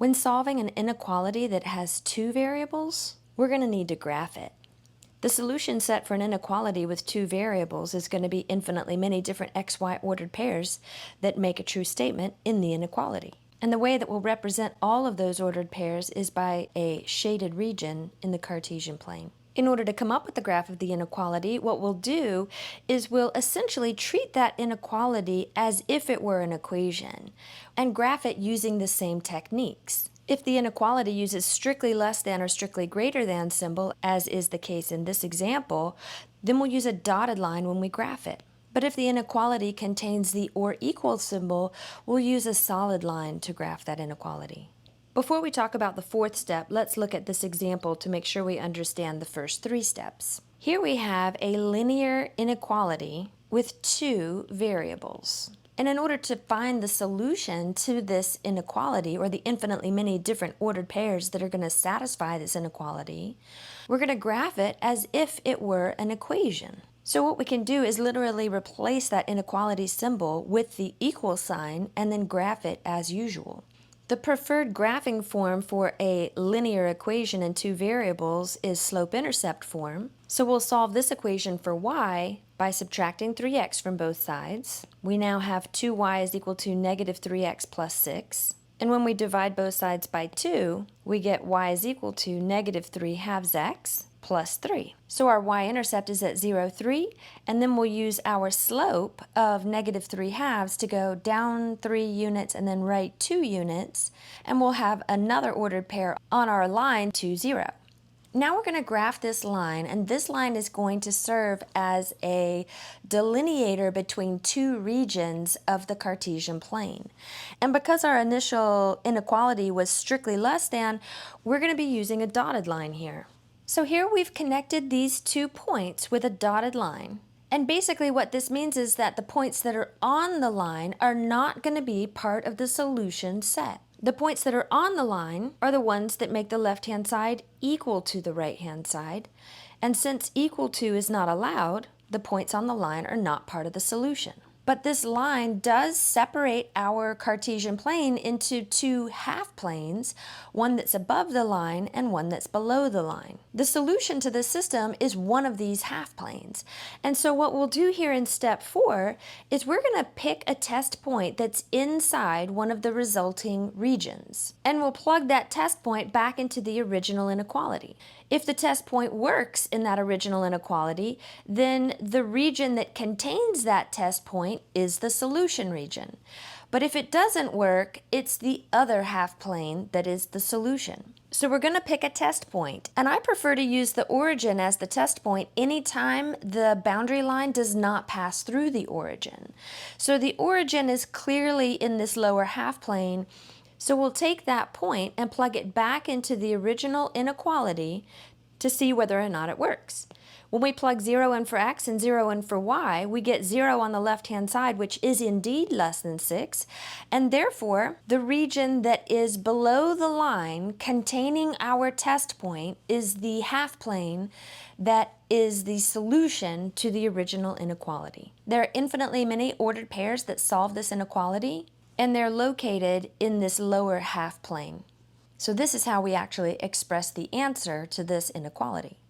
When solving an inequality that has two variables, we're going to need to graph it. The solution set for an inequality with two variables is going to be infinitely many different xy ordered pairs that make a true statement in the inequality. And the way that we'll represent all of those ordered pairs is by a shaded region in the Cartesian plane. In order to come up with the graph of the inequality, what we'll do is we'll essentially treat that inequality as if it were an equation and graph it using the same techniques. If the inequality uses strictly less than or strictly greater than symbol, as is the case in this example, then we'll use a dotted line when we graph it. But if the inequality contains the or equal symbol, we'll use a solid line to graph that inequality. Before we talk about the fourth step, let's look at this example to make sure we understand the first three steps. Here we have a linear inequality with two variables. And in order to find the solution to this inequality, or the infinitely many different ordered pairs that are going to satisfy this inequality, we're going to graph it as if it were an equation. So what we can do is literally replace that inequality symbol with the equal sign and then graph it as usual. The preferred graphing form for a linear equation in two variables is slope-intercept form. So we'll solve this equation for y by subtracting 3x from both sides. We now have 2y is equal to negative 3x plus 6. And when we divide both sides by 2, we get y is equal to negative 3 halves x plus 3. So our y-intercept is at 0, 3, and then we'll use our slope of negative 3 halves to go down 3 units and then right 2 units, and we'll have another ordered pair on our line to 0. Now we're going to graph this line, and this line is going to serve as a delineator between two regions of the Cartesian plane. And because our initial inequality was strictly less than, we're going to be using a dotted line here. So here we've connected these 2 points with a dotted line. And basically what this means is that the points that are on the line are not going to be part of the solution set. The points that are on the line are the ones that make the left-hand side equal to the right-hand side. And since equal to is not allowed, the points on the line are not part of the solution. But this line does separate our Cartesian plane into two half planes, one that's above the line and one that's below the line. The solution to this system is one of these half planes. And so what we'll do here in step 4 is we're going to pick a test point that's inside one of the resulting regions. And we'll plug that test point back into the original inequality. If the test point works in that original inequality, then the region that contains that test point is the solution region. But if it doesn't work, it's the other half plane that is the solution. So we're going to pick a test point, and I prefer to use the origin as the test point anytime the boundary line does not pass through the origin. So the origin is clearly in this lower half plane, so we'll take that point and plug it back into the original inequality to see whether or not it works. When we plug 0 in for x and 0 in for y, we get 0 on the left-hand side, which is indeed less than 6, and therefore the region that is below the line containing our test point is the half plane that is the solution to the original inequality. There are infinitely many ordered pairs that solve this inequality, and they're located in this lower half plane. So this is how we actually express the answer to this inequality.